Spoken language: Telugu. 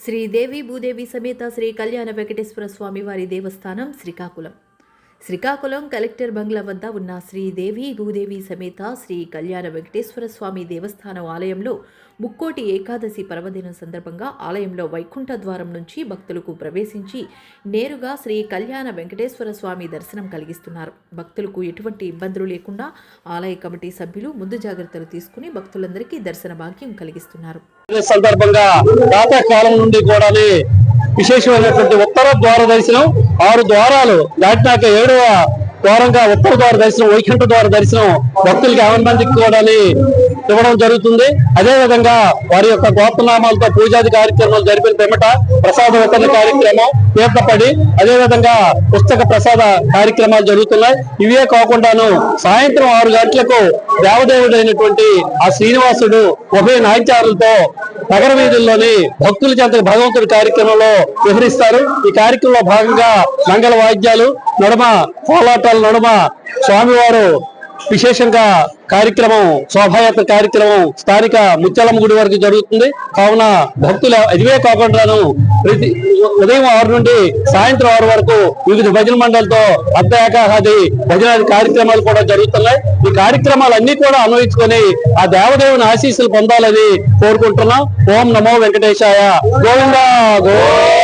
శ్రీదేవి భూదేవి సమేత శ్రీ కళ్యాణ వెంకటేశ్వర స్వామి వారి దేవస్థానం శ్రీకాకుళం కలెక్టర్ బంగ్లా వద్ద ఉన్న శ్రీదేవి భూదేవి సమేత శ్రీ కళ్యాణ వెంకటేశ్వర స్వామి దేవస్థానం ఆలయంలో ముక్కోటి ఏకాదశి పర్వదినం సందర్భంగా ఆలయంలో వైకుంఠ ద్వారం నుంచి భక్తులకు ప్రవేశించి నేరుగా శ్రీ కళ్యాణ వెంకటేశ్వర స్వామి దర్శనం కలిగిస్తున్నారు. భక్తులకు ఎటువంటి ఇబ్బందులు లేకుండా ఆలయ కమిటీ సభ్యులు ముందు జాగ్రత్తలు తీసుకుని భక్తులందరికీ దర్శన భాగ్యం కలిగిస్తున్నారు. సందర్భంగా ప్రాతకాలం నుండి కూడా విశేషమైనటువంటి ఉత్తర ద్వార దర్శనం 6 ద్వారాలు దాటినాక 7వ ద్వారంగా ఉత్తర ద్వార దర్శనం వైకుంఠ ద్వార దర్శనం భక్తులకి 50 మందికి కూడా ఇవ్వడం జరుగుతుంది. అదేవిధంగా వారి యొక్క గోత్రనామాలతో పూజాది కార్యక్రమాలు జరిపిన పిమ్మట ప్రసాద వితరణ కార్యక్రమం తీర్థపడి అదేవిధంగా పుస్తక ప్రసాద కార్యక్రమాలు జరుగుతున్నాయి. ఇవే కాకుండాను సాయంత్రం 6 గంటలకు దేవదేవుడైనటువంటి ఆ శ్రీనివాసుడు ఉభయ నాట్యాలతో నగర వీధుల్లోని భక్తుల చేత భగవంతుడి కార్యక్రమంలో వివరిస్తారు. ఈ కార్యక్రమంలో భాగంగా మంగళ వాద్యాలు నడుమ కోలాటాల నడుమ స్వామివారు విశేషంగా కార్యక్రమం శోభాయాత్ర కార్యక్రమం స్థానిక ముత్యాలమ్మ గుడి వరకు జరుగుతుంది. కావున భక్తులు ఇవే కాకుండాను ఉదయం 6 నుండి సాయంత్రం 6 వరకు వివిధ భజన మండలితో అర్ధ ఏకాహాది భజనాది కార్యక్రమాలు కూడా జరుగుతున్నాయి. ఈ కార్యక్రమాలన్నీ కూడా అన్వయించుకొని ఆ దేవదేవుని ఆశీస్సులు పొందాలని కోరుకుంటున్నాం. ఓం నమో వెంకటేశాయ. గోవిందా గోవిందా.